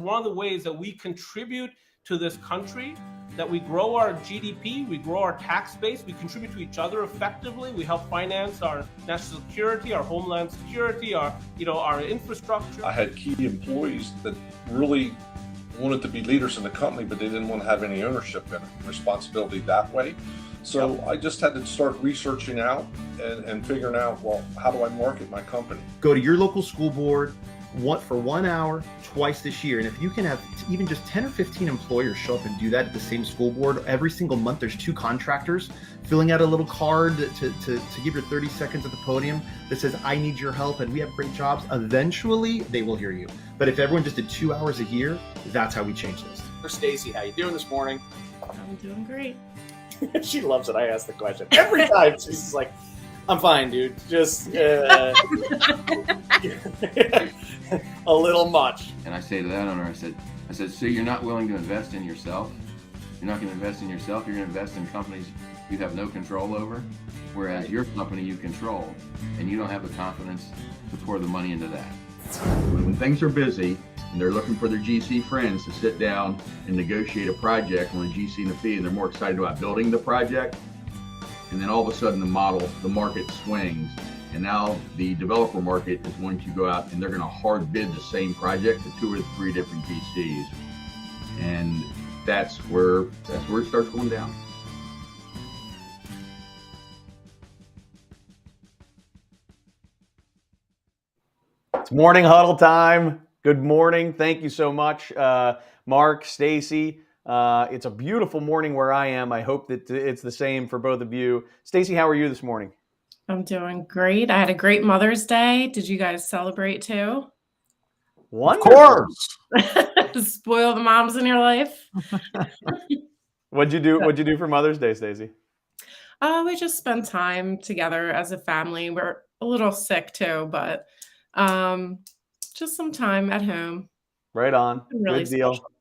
one of the ways that we contribute to this country, that we grow our GDP, we grow our tax base, we contribute to each other effectively, we help finance our national security, our homeland security, our infrastructure. I had key employees that really wanted to be leaders in the company, but they didn't want to have any ownership and responsibility that way. So I just had to start researching out and figuring out, well, how do I market my company? Go to your local school board for 1 hour twice this year. And if you can have even just 10 or 15 employers show up and do that at the same school board, every single month there's 2 contractors filling out a little card to give your 30 seconds at the podium that says, I need your help and we have great jobs. Eventually they will hear you. But if everyone just did 2 hours a year, that's how we change this. Stacy, how you doing this morning? I'm doing great. She loves it. I ask the question every time. She's just like, I'm fine, dude. Just a little much. And I say to that owner, I said, so you're not willing to invest in yourself? You're not going to invest in yourself. You're going to invest in companies you have no control over, whereas your company you control, and you don't have the confidence to pour the money into that. When things are busy and they're looking for their GC friends to sit down and negotiate a project on a GC and a fee, and they're more excited about building the project, and then all of a sudden the market swings, and now the developer market is going to go out and they're going to hard bid the same project to 2 or 3 different GCs, and that's where it starts going down. It's morning huddle time. Good morning. Thank you so much, Mark, Stacy. It's a beautiful morning where I am. I hope that it's the same for both of you. Stacy, how are you this morning? I'm doing great. I had a great Mother's Day. Did you guys celebrate too? Wonderful. Of course. Spoil the moms in your life. What'd you do for Mother's Day, Stacy? We just spent time together as a family. We're a little sick too, but just some time at home. Right on. Really good deal. Special.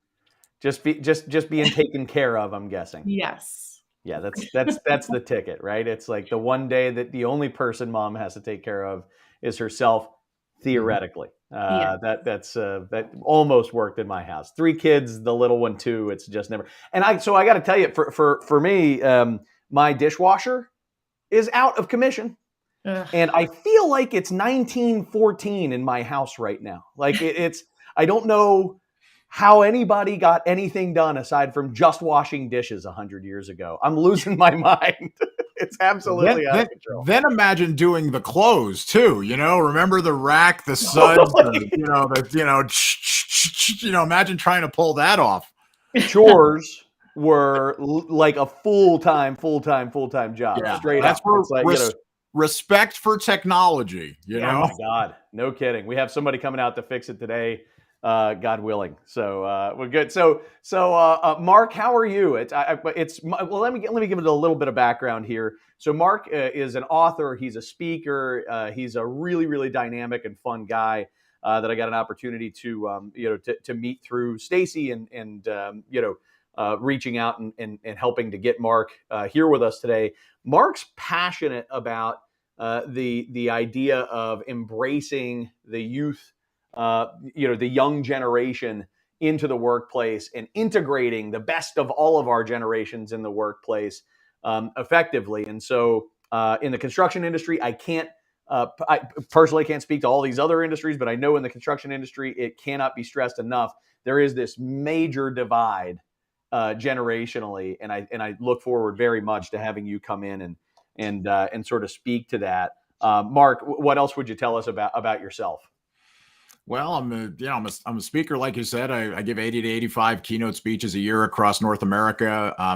Just being taken care of, I'm guessing. Yes. Yeah, that's the ticket, right? It's like the one day that the only person mom has to take care of is herself, theoretically. Yeah. That almost worked in my house. 3 kids, the little one too. It's just never. So I got to tell you, for me, my dishwasher is out of commission. Ugh. And I feel like it's 1914 in my house right now. Like it's, I don't know how anybody got anything done aside from just washing dishes 100 years ago. I'm losing my mind. It's absolutely out of control. Then imagine doing the clothes too. Remember the rack, the suds, imagine trying to pull that off. Chores were like a full-time job. Yeah, straight that's up. It's respect for technology, Oh my God, no kidding. We have somebody coming out to fix it today, God willing. So we're good. So Mark, how are you? Let me give it a little bit of background here. So Mark is an author. He's a speaker. He's a really, really dynamic and fun guy that I got an opportunity to meet through Stacy and reaching out and helping to get Mark here with us today. Mark's passionate about the idea of embracing the youth, the young generation into the workplace and integrating the best of all of our generations in the workplace effectively. And so in the construction industry, I personally can't speak to all these other industries, but I know in the construction industry, it cannot be stressed enough. There is this major divide generationally, and I look forward very much to having you come in and sort of speak to that. Mark, what else would you tell us about yourself? Well, I'm a speaker, like you said. I give 80 to 85 keynote speeches a year across North America. I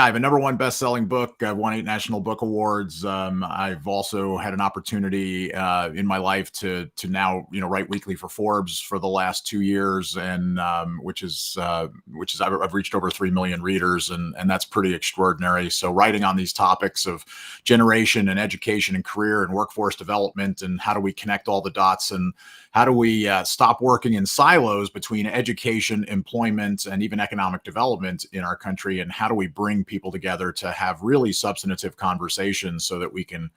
have a #1 best-selling book. I've won 8 national book awards. I've also had an opportunity in my life to now write weekly for Forbes for the last 2 years, and which is I've reached over 3 million readers, and that's pretty extraordinary. So writing on these topics of generation and education and career and workforce development, and how do we connect all the dots, and how do we stop working in silos between education, employment, and even economic development in our country, and how do we bring people together to have really substantive conversations so that we can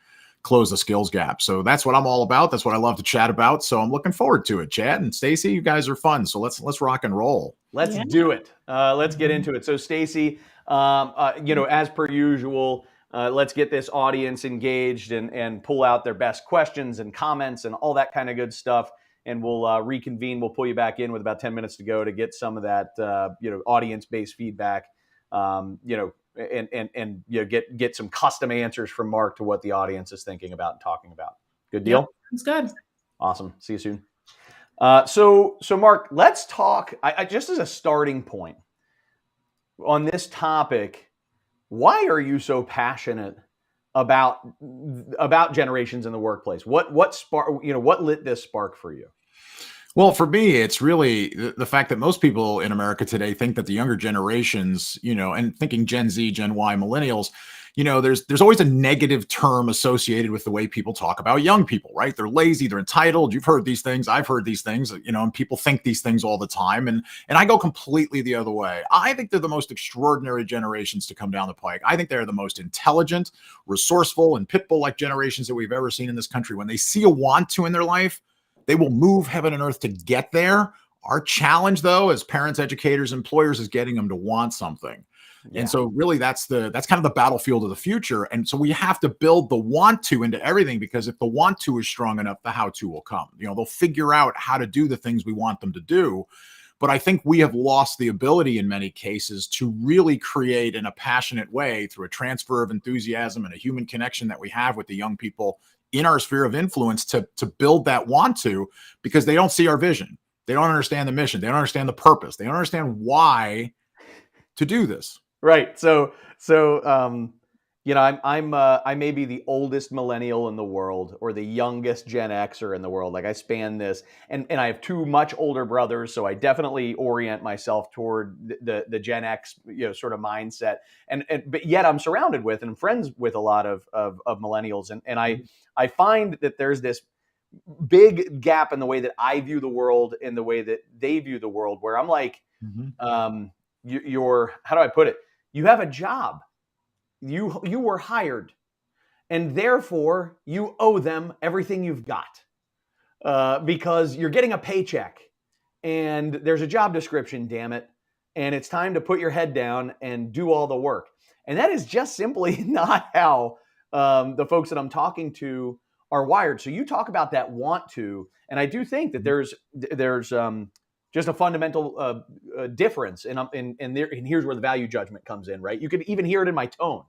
close the skills gap. So that's what I'm all about. That's what I love to chat about. So I'm looking forward to it. Chad and Stacy, you guys are fun. So let's rock and roll. Let's Yeah. do it. Let's get into it. So Stacy, as per usual, let's get this audience engaged and pull out their best questions and comments and all that kind of good stuff. And we'll reconvene. We'll pull you back in with about 10 minutes to go to get some of that, audience-based feedback, and get some custom answers from Mark to what the audience is thinking about and talking about. Good deal? Yep, sounds good. Awesome. See you soon. So Mark, let's talk. I just as a starting point on this topic, why are you so passionate about generations in the workplace? What lit this spark for you? Well, for me, it's really the fact that most people in America today think that the younger generations, and thinking Gen Z, Gen Y, millennials, there's always a negative term associated with the way people talk about young people, right? They're lazy, they're entitled. You've heard these things. I've heard these things, and people think these things all the time. And I go completely the other way. I think they're the most extraordinary generations to come down the pike. I think they're the most intelligent, resourceful, and pit bull-like generations that we've ever seen in this country. When they see a want to in their life, they will move heaven and earth to get there. Our challenge, though, as parents, educators, employers, is getting them to want something. Yeah. And so really that's kind of the battlefield of the future. And so we have to build the want to into everything, because if the want to is strong enough, the how to will come. They'll figure out how to do the things we want them to do. But I think we have lost the ability in many cases to really create in a passionate way, through a transfer of enthusiasm and a human connection that we have with the young people in our sphere of influence, to build that want to, because they don't see our vision. They don't understand the mission. They don't understand the purpose. They don't understand why to do this. Right. I may be the oldest millennial in the world, or the youngest Gen Xer in the world. Like, I span this, and I have two much older brothers, so I definitely orient myself toward the Gen X, sort of mindset. But yet I'm surrounded with and I'm friends with a lot of millennials, and I find that there's this big gap in the way that I view the world and the way that they view the world, where I'm like, you're, how do I put it? You have a job. You were hired, and therefore you owe them everything you've got, because you're getting a paycheck, and there's a job description, damn it, and it's time to put your head down and do all the work. And that is just simply not how the folks that I'm talking to are wired. So you talk about that want to, and I do think that there's just a fundamental difference, and here's where the value judgment comes in, right? You can even hear it in my tone,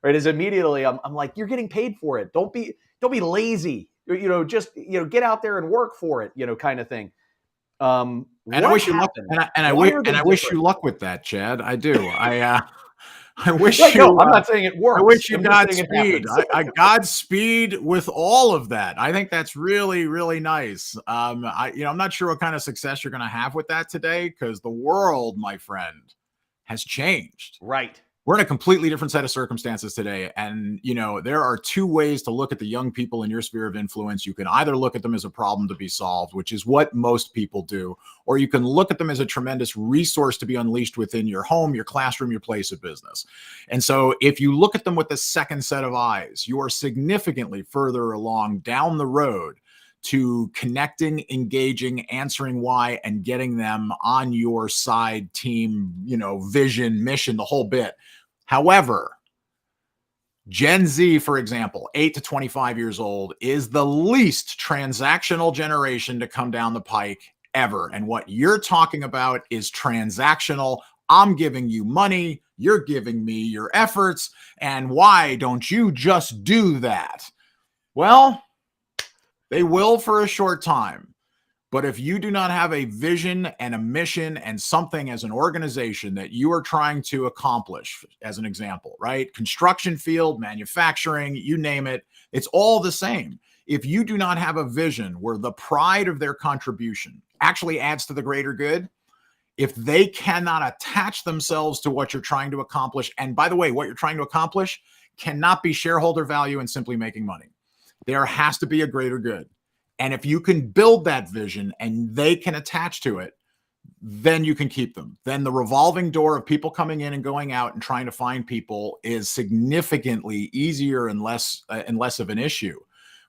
right? As immediately I'm like, you're getting paid for it. Don't be lazy. Just get out there and work for it, kind of thing. And I wish you luck. And I wish you luck with that, Chad. I do. I wish you. No, I'm not saying it works. I wish you Godspeed. I Godspeed with all of that. I think that's really, really nice. I'm not sure what kind of success you're going to have with that today, because the world, my friend, has changed. Right. We're in a completely different set of circumstances today. And, there are two ways to look at the young people in your sphere of influence. You can either look at them as a problem to be solved, which is what most people do, or you can look at them as a tremendous resource to be unleashed within your home, your classroom, your place of business. And so if you look at them with the second set of eyes, you are significantly further along down the road to connecting, engaging, answering why, and getting them on your side, team, vision, mission, the whole bit. However, Gen Z, for example, 8 to 25 years old, is the least transactional generation to come down the pike ever. And what you're talking about is transactional. I'm giving you money, you're giving me your efforts, and why don't you just do that? Well, they will for a short time. But if you do not have a vision and a mission and something as an organization that you are trying to accomplish, as an example, right? Construction field, manufacturing, you name it, it's all the same. If you do not have a vision where the pride of their contribution actually adds to the greater good, if they cannot attach themselves to what you're trying to accomplish, and by the way, what you're trying to accomplish cannot be shareholder value and simply making money. There has to be a greater good. And if you can build that vision and they can attach to it, then you can keep them. Then the revolving door of people coming in and going out and trying to find people is significantly easier and less of an issue.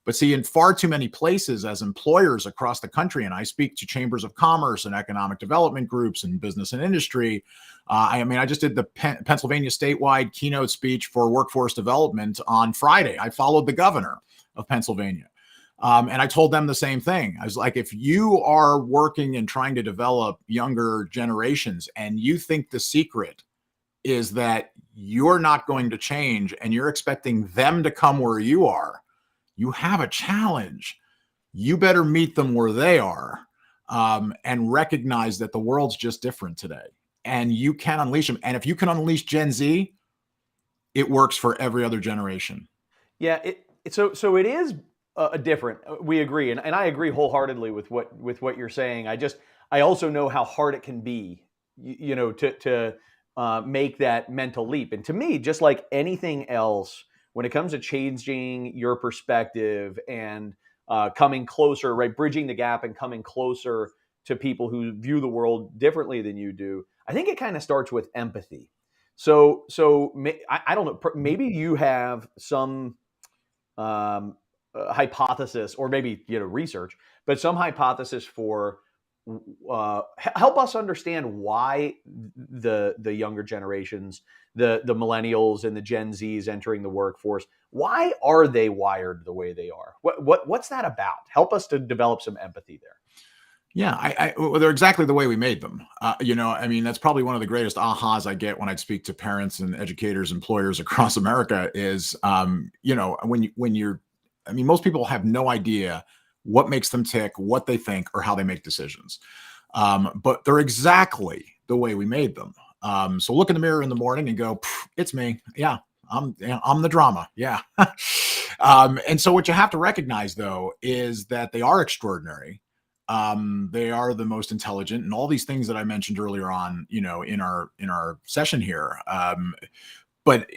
But see, in far too many places as employers across the country, and I speak to chambers of commerce and economic development groups and business and industry. I just did the Pennsylvania statewide keynote speech for workforce development on Friday. I followed the governor of Pennsylvania. And I told them the same thing. I was like, if you are working and trying to develop younger generations and you think the secret is that you're not going to change and you're expecting them to come where you are, you have a challenge. You better meet them where they are, and recognize that the world's just different today. And you can unleash them. And if you can unleash Gen Z, it works for every other generation. Yeah. So it is different. We agree, and I agree wholeheartedly with what you're saying. I also know how hard it can be, to make that mental leap. And to me, just like anything else, when it comes to changing your perspective and coming closer, right, bridging the gap and coming closer to people who view the world differently than you do, I think it kind of starts with empathy. So I don't know, maybe you have some hypothesis, or maybe research, but some hypothesis for help us understand why the younger generations, the millennials and the Gen Zs entering the workforce, why are they wired the way they are? What's that about? Help us to develop some empathy there. Yeah, well, they're exactly the way we made them. That's probably one of the greatest ahas I get when I speak to parents and educators, employers across America is, most people have no idea what makes them tick, what they think, or how they make decisions. But they're exactly the way we made them. So look in the mirror in the morning and go, it's me. Yeah, I'm the drama. Yeah. And so what you have to recognize, though, is that they are extraordinary. They are the most intelligent, and all these things that I mentioned earlier on, in our session here. But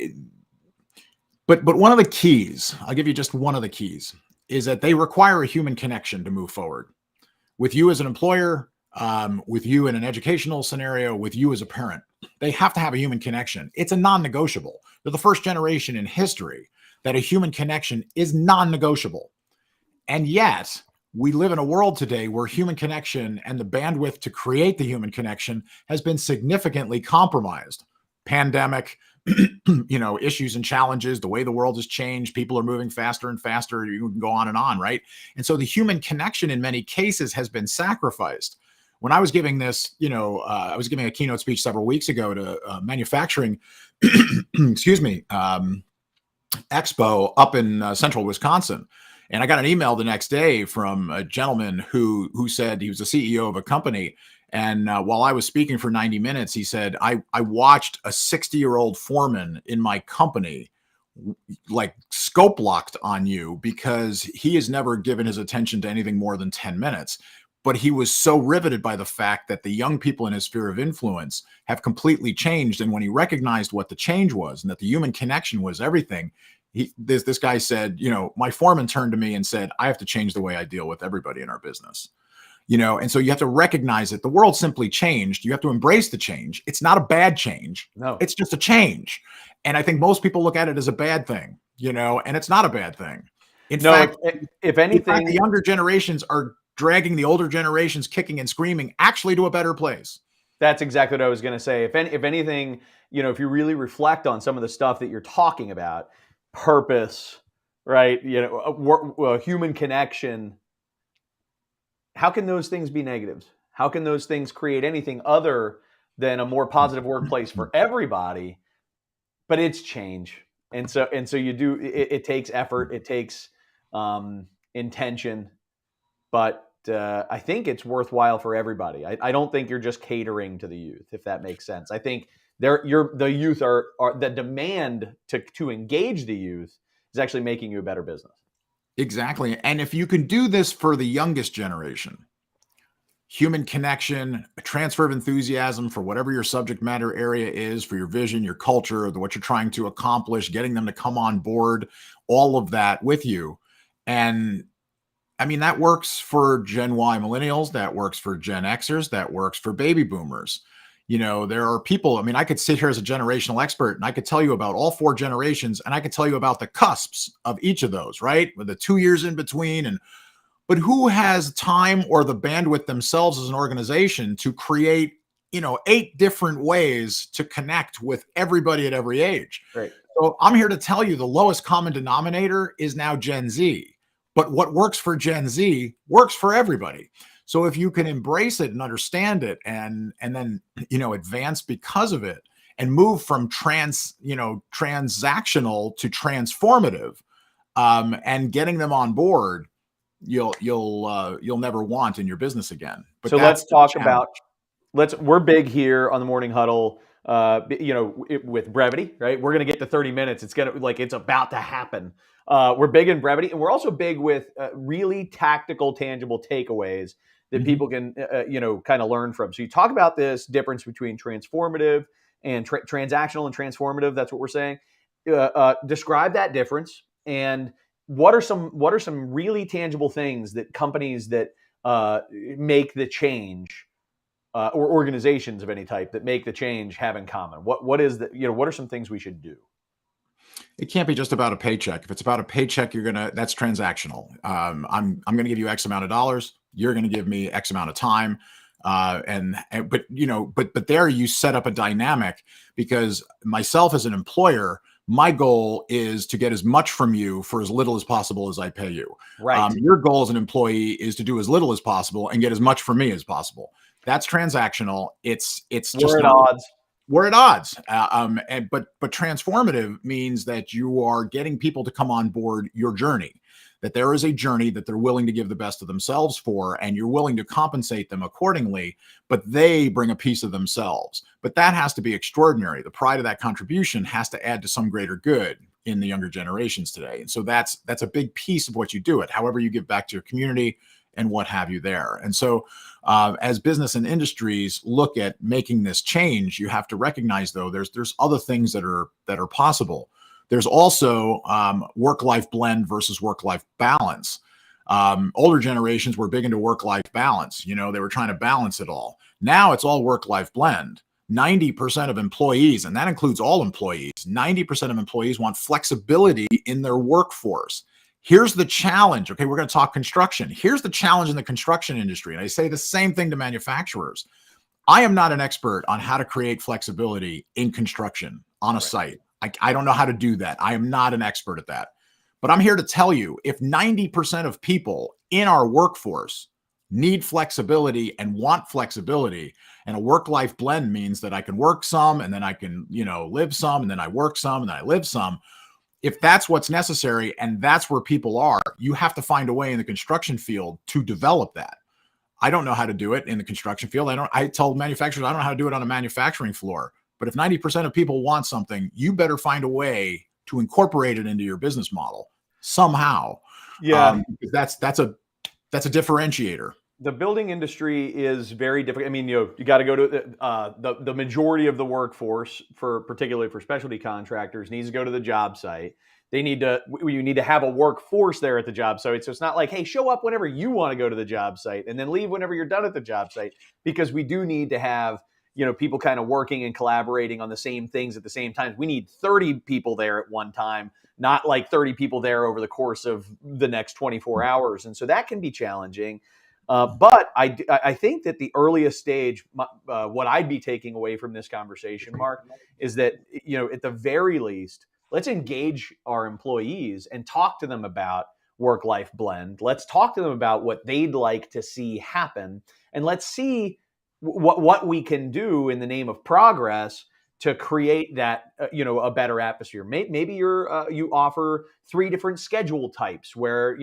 one of the keys, I'll give you just one of the keys, is that they require a human connection to move forward. With you as an employer, with you in an educational scenario, with you as a parent, they have to have a human connection. It's a non-negotiable. They're the first generation in history that a human connection is non-negotiable. And yet, we live in a world today where human connection and the bandwidth to create the human connection has been significantly compromised. Pandemic, issues and challenges, the way the world has changed, people are moving faster and faster. You can go on, right? And so the human connection in many cases has been sacrificed. When I was giving this, I was giving a keynote speech several weeks ago to manufacturing, expo up in central Wisconsin. And I got an email the next day from a gentleman who said he was the CEO of a company. And while I was speaking for 90 minutes, he said, I watched a 60-year-old foreman in my company like scope locked on you because he has never given his attention to anything more than 10 minutes. But he was so riveted by the fact that the young people in his sphere of influence have completely changed. And when he recognized what the change was and that the human connection was everything, this guy said, my foreman turned to me and said, I have to change the way I deal with everybody in our business. And so you have to recognize that the world simply changed. You have to embrace the change. It's not a bad change. No, it's just a change. And I think most people look at it as a bad thing, and it's not a bad thing. In fact, if anything, the younger generations are dragging the older generations kicking and screaming actually to a better place. That's exactly what I was going to say. If anything, if you really reflect on some of the stuff that you're talking about, purpose, right? Human connection. How can those things be negatives? How can those things create anything other than a more positive workplace for everybody? But it's change. And so you do, it takes effort, it takes intention, but I think it's worthwhile for everybody. I don't think you're just catering to the youth, if that makes sense. I think the youth are the demand to engage the youth is actually making you a better business. Exactly. And if you can do this for the youngest generation, human connection, a transfer of enthusiasm for whatever your subject matter area is, for your vision, your culture, what you're trying to accomplish, getting them to come on board, all of that with you. And I mean, that works for Gen Y millennials, that works for Gen Xers, that works for baby boomers. There are people, I mean, I could sit here as a generational expert and I could tell you about all four generations, and I could tell you about the cusps of each of those, right? With the 2 years in between. But who has time or the bandwidth themselves as an organization to create, 8 different ways to connect with everybody at every age? Right. So I'm here to tell you the lowest common denominator is now Gen Z. But what works for Gen Z works for everybody. So if you can embrace it and understand it and then, advance because of it and move from transactional to transformative, and getting them on board, you'll never want in your business again. But So that's let's the talk challenge. about, we're big here on the Morning Huddle, with brevity, right? We're going to get to 30 minutes. It's it's about to happen. We're big in brevity, and we're also big with really tactical, tangible takeaways that Mhm. people can, kind of learn from. So you talk about this difference between transformative and transactional and transformative. That's what we're saying. Describe that difference, and what are some really tangible things that companies that make the change, or organizations of any type that make the change have in common? What are some things we should do? It can't be just about a paycheck. If it's about a paycheck, that's transactional. I'm going to give you X amount of dollars. You're going to give me X amount of time. But there you set up a dynamic, because myself as an employer, my goal is to get as much from you for as little as possible as I pay you. Right. Your goal as an employee is to do as little as possible and get as much from me as possible. That's transactional. It's just We're at not. odds. We're at odds. But transformative means that you are getting people to come on board your journey, that there is a journey that they're willing to give the best of themselves for, and you're willing to compensate them accordingly, but they bring a piece of themselves. But that has to be extraordinary. The pride of that contribution has to add to some greater good in the younger generations today. And so that's a big piece of what you do, it however you give back to your community and what have you there. And so as business and industries look at making this change, you have to recognize, though, there's other things that are possible. There's also work-life blend versus work-life balance. Older generations were big into work-life balance. They were trying to balance it all. Now it's all work-life blend. 90% of employees, and that includes all employees, 90% of employees want flexibility in their workforce. Here's the challenge. Okay, we're going to talk construction. Here's the challenge in the construction industry. And I say the same thing to manufacturers. I am not an expert on how to create flexibility in construction on a site. I don't know how to do that. I am not an expert at that. But I'm here to tell you, if 90% of people in our workforce need flexibility and want flexibility, and a work-life blend means that I can work some and then I can, live some, and then I work some and then I live some. If that's what's necessary and that's where people are, you have to find a way in the construction field to develop that. I don't know how to do it in the construction field. I tell manufacturers, I don't know how to do it on a manufacturing floor. But if 90% of people want something, you better find a way to incorporate it into your business model somehow. Yeah. That's a differentiator. The building industry is very difficult. I mean, you got to go to the majority of the workforce, particularly for specialty contractors, needs to go to the job site. You need to have a workforce there at the job site. So it's not like, hey, show up whenever you want to go to the job site and then leave whenever you're done at the job site, because we do need to have, people kind of working and collaborating on the same things at the same time. We need 30 people there at one time, not like 30 people there over the course of the next 24 hours. And so that can be challenging. But I think that the earliest stage, what I'd be taking away from this conversation, Mark, is that, at the very least, let's engage our employees and talk to them about work-life blend. Let's talk to them about what they'd like to see happen, and let's see what we can do in the name of progress to create that, a better atmosphere. Maybe you offer 3 different schedule types where,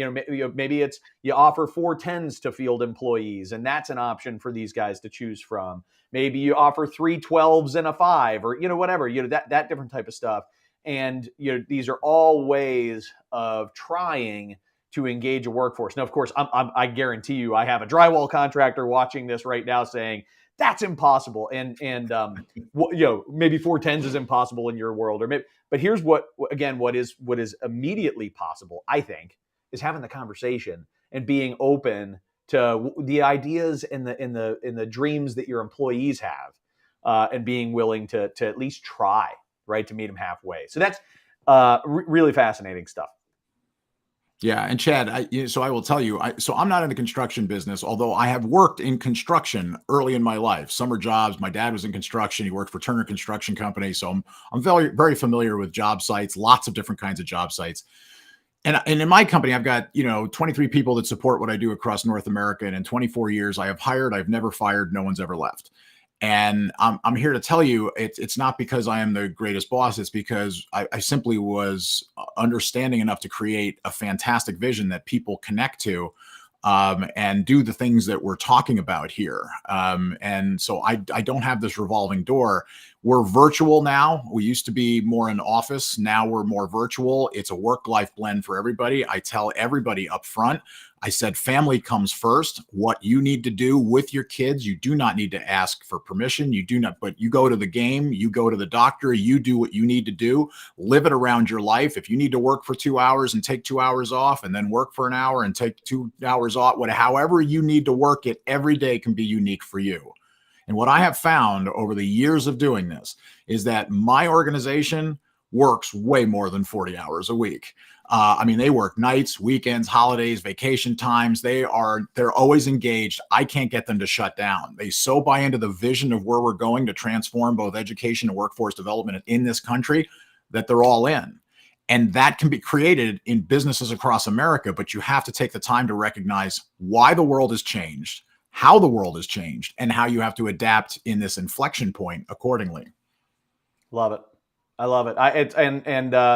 maybe it's you offer 4 10s to field employees, and that's an option for these guys to choose from. Maybe you offer 3 12s and a 5, or, whatever, that different type of stuff. And, these are all ways of trying to engage a workforce. Now, of course, I guarantee you, I have a drywall contractor watching this right now saying, that's impossible. And maybe 4 10s is impossible in your world, but here's what is immediately possible, I think, is having the conversation and being open to the ideas and the dreams that your employees have, and being willing to at least try, right, to meet them halfway. So that's really fascinating stuff. Yeah, and Chad, so I will tell you, so I'm not in the construction business, although I have worked in construction early in my life, summer jobs. My dad was in construction; he worked for Turner Construction Company, so I'm very very familiar with job sites, lots of different kinds of job sites. And in my company, I've got 23 people that support what I do across North America, and in 24 years, I have hired, I've never fired, no one's ever left. And I'm here to tell you, it's not because I am the greatest boss. It's because I simply was understanding enough to create a fantastic vision that people connect to, and do the things that we're talking about here. And so I don't have this revolving door. We're virtual now. We used to be more in office. Now we're more virtual. It's a work-life blend for everybody. I tell everybody up front, I said, family comes first. What you need to do with your kids, you do not need to ask for permission. You do not, but you go to the game, you go to the doctor, you do what you need to do, live it around your life. If you need to work for 2 hours and take 2 hours off, and then work for an hour and take 2 hours off, however you need to work it, every day can be unique for you. And what I have found over the years of doing this is that my organization works way more than 40 hours a week. They work nights, weekends, holidays, vacation times. They're always engaged. I can't get them to shut down. They so buy into the vision of where we're going to transform both education and workforce development in this country that they're all in. And that can be created in businesses across America, but you have to take the time to recognize why the world has changed, how the world has changed, and how you have to adapt in this inflection point accordingly. Love it. I love it.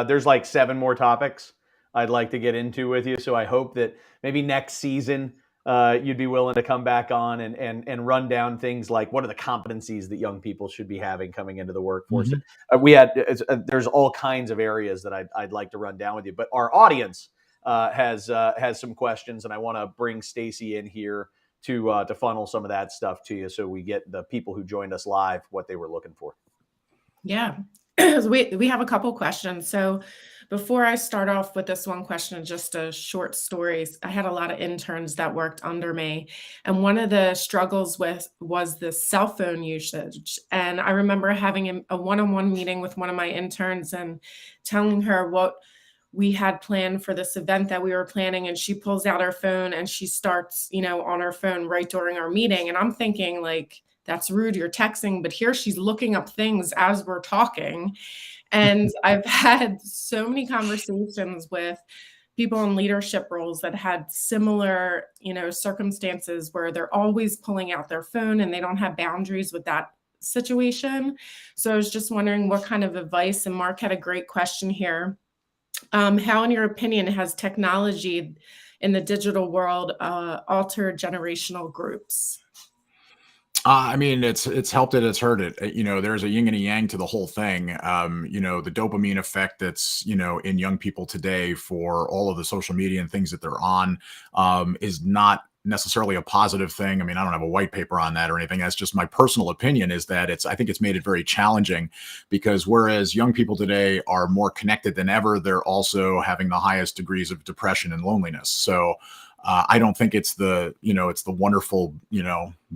There's like 7 more topics I'd like to get into with you. So I hope that maybe next season you'd be willing to come back on and run down things like what are the competencies that young people should be having coming into the workforce. Mm-hmm. There's all kinds of areas that I'd like to run down with you, but our audience has some questions, and I want to bring Stacy in here to funnel some of that stuff to you, so we get the people who joined us live what they were looking for. Yeah. We have a couple questions. So before I start off with this one question, just a short story. I had a lot of interns that worked under me, and one of the struggles was the cell phone usage. And I remember having a one-on-one meeting with one of my interns and telling her what we had planned for this event that we were planning, and she pulls out her phone and she starts, on her phone right during our meeting. And I'm thinking, like, that's rude, you're texting, but here she's looking up things as we're talking. And I've had so many conversations with people in leadership roles that had similar, circumstances where they're always pulling out their phone and they don't have boundaries with that situation. So I was just wondering what kind of advice, and Mark had a great question here. How, in your opinion, has technology in the digital world altered generational groups? It's helped it, it's hurt it. There's a yin and a yang to the whole thing. The dopamine effect that's, in young people today for all of the social media and things that they're on, is not necessarily a positive thing. I don't have a white paper on that or anything. That's just my personal opinion, is that I think it's made it very challenging, because whereas young people today are more connected than ever, they're also having the highest degrees of depression and loneliness. So I don't think it's the wonderful,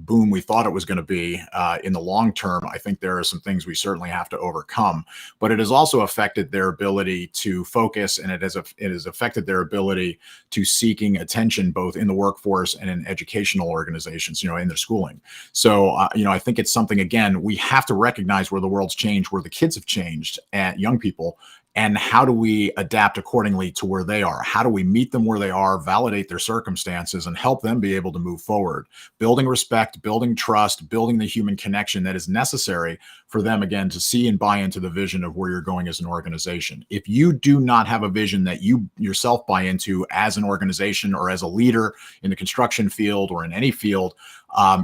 boom we thought it was going to be in the long term. I think there are some things we certainly have to overcome, but it has also affected their ability to focus, and it has affected their ability to seeking attention both in the workforce and in educational organizations, in their schooling. So, I think it's something, again, we have to recognize where the world's changed, where the kids have changed, and young people. And how do we adapt accordingly to where they are? How do we meet them where they are, validate their circumstances, and help them be able to move forward? Building respect, building trust, building the human connection that is necessary for them, again, to see and buy into the vision of where you're going as an organization. If you do not have a vision that you yourself buy into as an organization or as a leader in the construction field or in any field,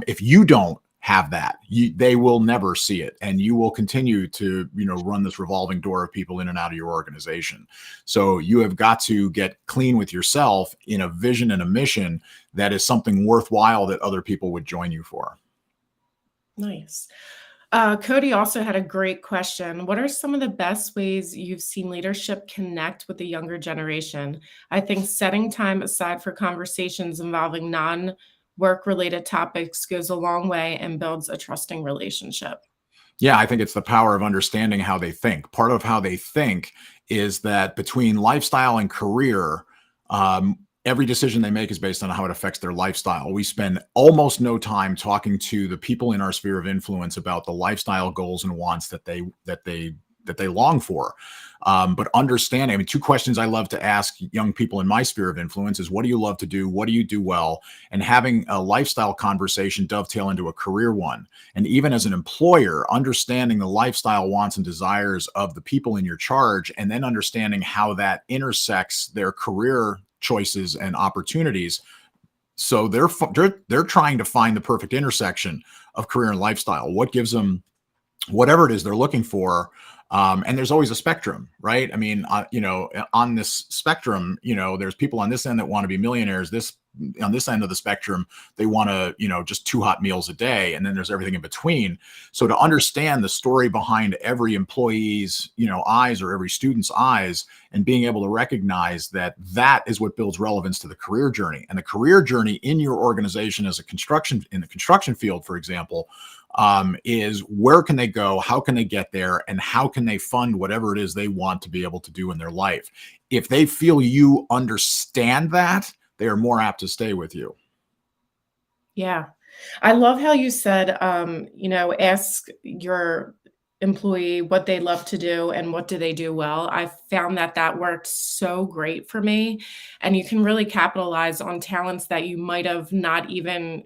if you don't have that, they will never see it, and you will continue to run this revolving door of people in and out of your organization. So you have got to get clean with yourself in a vision and a mission that is something worthwhile that other people would join you for. Nice. Cody also had a great question. What are some of the best ways you've seen leadership connect with the younger generation? I think setting time aside for conversations involving non-work related topics goes a long way and builds a trusting relationship. Yeah, I think it's the power of understanding how they think. Part of how they think is that between lifestyle and career, every decision they make is based on how it affects their lifestyle. We spend almost no time talking to the people in our sphere of influence about the lifestyle goals and wants that they long for. But understanding, I mean, two questions I love to ask young people in my sphere of influence is, what do you love to do? What do you do well? And having a lifestyle conversation dovetail into a career one. And even as an employer, understanding the lifestyle wants and desires of the people in your charge, and then understanding how that intersects their career choices and opportunities. So they're trying to find the perfect intersection of career and lifestyle. What gives them whatever it is they're looking for. And there's always a spectrum, right? I mean, on this spectrum, there's people on this end that want to be millionaires. On this end of the spectrum, they want to, just 2 hot meals a day. And then there's everything in between. So to understand the story behind every employee's, eyes, or every student's eyes, and being able to recognize that is what builds relevance to the career journey. And the career journey in your organization in the construction field, for example, is where can they go? How can they get there? And how can they fund whatever it is they want to be able to do in their life? If they feel you understand that, they are more apt to stay with you. Yeah. I love how you said, ask your employee what they love to do and what do they do well. I found that worked so great for me. And you can really capitalize on talents that you might have not even,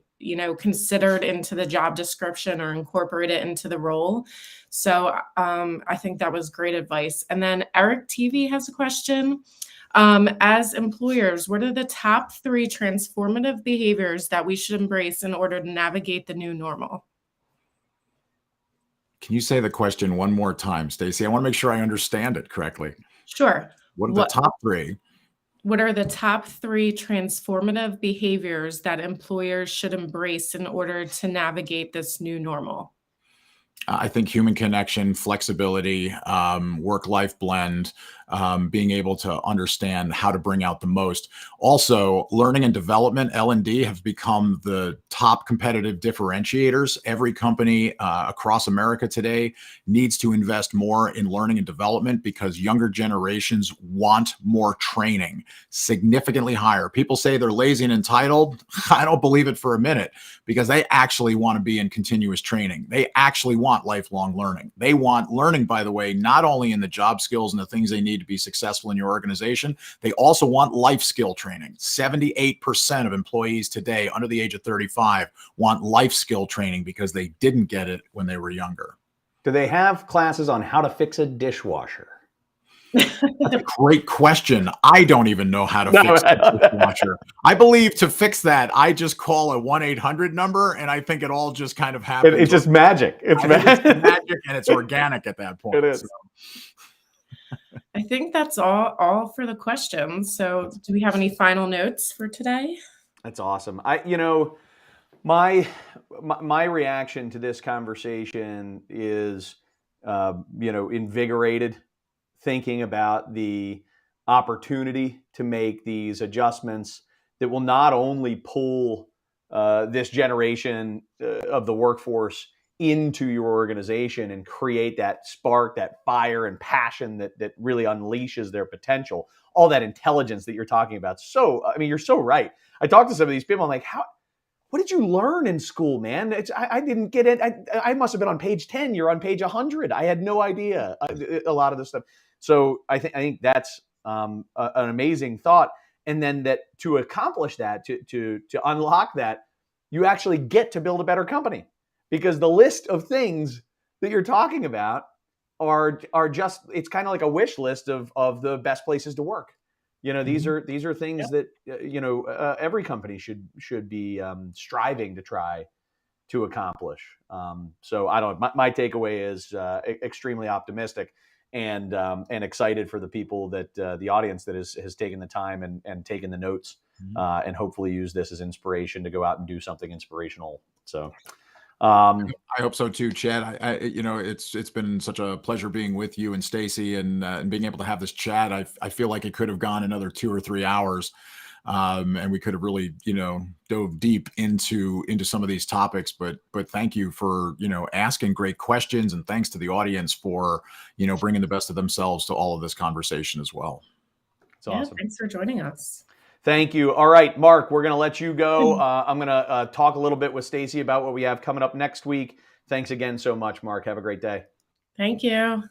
considered into the job description or incorporate it into the role. So I think that was great advice. And then Eric TV has a question. As employers, what are the top 3 transformative behaviors that we should embrace in order to navigate the new normal? Can you say the question one more time, Stacey? I want to make sure I understand it correctly. Sure. What are the top 3? What are the top 3 transformative behaviors that employers should embrace in order to navigate this new normal? I think human connection, flexibility, work-life blend, being able to understand how to bring out the most. Also, learning and development, L&D, have become the top competitive differentiators. Every company across America today needs to invest more in learning and development because younger generations want more training, significantly higher. People say they're lazy and entitled. I don't believe it for a minute, because they actually want to be in continuous training. They actually want lifelong learning. They want learning, by the way, not only in the job skills and the things they need to be successful in your organization, they also want life skill training. 78% of employees today under the age of 35 want life skill training because they didn't get it when they were younger. Do they have classes on how to fix a dishwasher? That's a great question. I don't even know how to fix a dishwasher. I believe to fix that, I just call a 1-800 number, and I think it all just kind of happens. It's just magic. It's magic, and it's organic at that point. It is. So. I think that's all for the questions. So do we have any final notes for today? That's awesome. My reaction to this conversation is, invigorated, thinking about the opportunity to make these adjustments that will not only pull this generation of the workforce into your organization and create that spark, that fire and passion that really unleashes their potential, all that intelligence that you're talking about. So, you're so right. I talked to some of these people, I'm like, what did you learn in school, man? I didn't get it. I must have been on page 10. You're on page 100. I had no idea a lot of this stuff. So I think that's an amazing thought. And then that to accomplish that, to unlock that, you actually get to build a better company, because the list of things that you're talking about are just, it's kind of like a wish list of the best places to work. These are things that every company should be striving to try to accomplish. So I don't. My takeaway is extremely optimistic and excited for the people that the audience that has taken the time and taken the notes and hopefully use this as inspiration to go out and do something inspirational. So I hope so too, Chad. It's been such a pleasure being with you and Stacy and being able to have this chat. I feel like it could have gone another 2 or 3 hours, and we could have really dove deep into some of these topics. But thank you for asking great questions, and thanks to the audience for bringing the best of themselves to all of this conversation as well. It's awesome. Thanks for joining us. Thank you. All right, Mark, we're going to let you go. I'm going to talk a little bit with Stacy about what we have coming up next week. Thanks again so much, Mark. Have a great day. Thank you.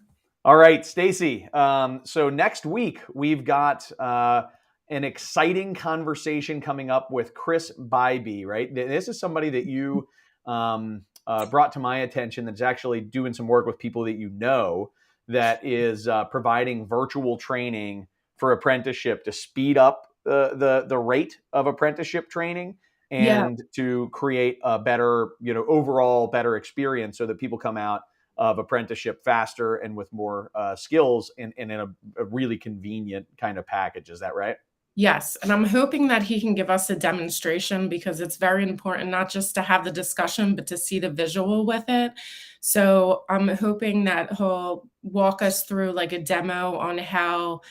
All right, Stacy. So next week, we've got an exciting conversation coming up with Chris Bybee, right? This is somebody that you brought to my attention that's actually doing some work with people that that is providing virtual training for apprenticeship to speed up the rate of apprenticeship training and to create a better, overall better experience so that people come out of apprenticeship faster and with more skills and in a really convenient kind of package. Is that right? Yes. And I'm hoping that he can give us a demonstration because it's very important not just to have the discussion, but to see the visual with it. So I'm hoping that he'll walk us through like a demo on how,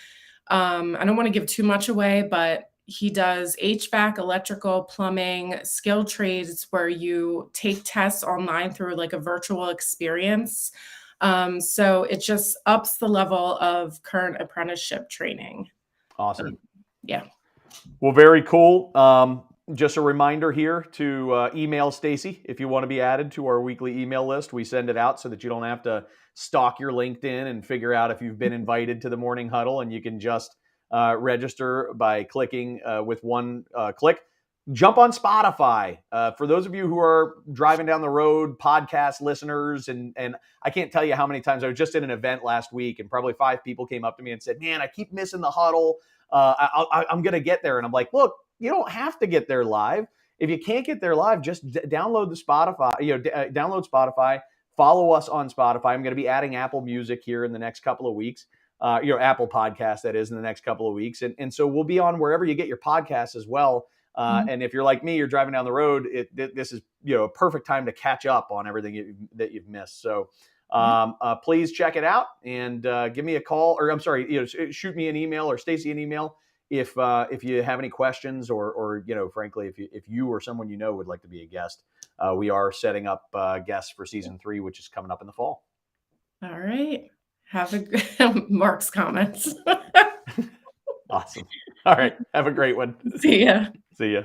I don't want to give too much away, but he does HVAC, electrical, plumbing, skilled trades where you take tests online through like a virtual experience. So it just ups the level of current apprenticeship training. Awesome. Yeah. Well, very cool. Just a reminder here to email Stacy if you want to be added to our weekly email list. We send it out so that you don't have to stalk your LinkedIn and figure out if you've been invited to the Morning Huddle, and you can just register by clicking with one click. Jump on Spotify. For those of you who are driving down the road, podcast listeners, and I can't tell you how many times I was just at an event last week and probably 5 people came up to me and said, man, I keep missing the huddle. I'm going to get there. And I'm like, look, you don't have to get there live. If you can't get there live, just download the Spotify, download Spotify, follow us on Spotify. I'm going to be adding Apple Music here in the next couple of weeks, Apple Podcast, that is, in the next couple of weeks. And so we'll be on wherever you get your podcasts as well. And if you're like me, you're driving down the road, this is, a perfect time to catch up on everything that you've missed. So please check it out and give me a call, or I'm sorry, shoot me an email or Stacy an email if you have any questions or frankly, if you or someone would like to be a guest. We are setting up guests for season 3, which is coming up in the fall. All right. Have a Mark's comments. Awesome. All right. Have a great one. See ya. See ya.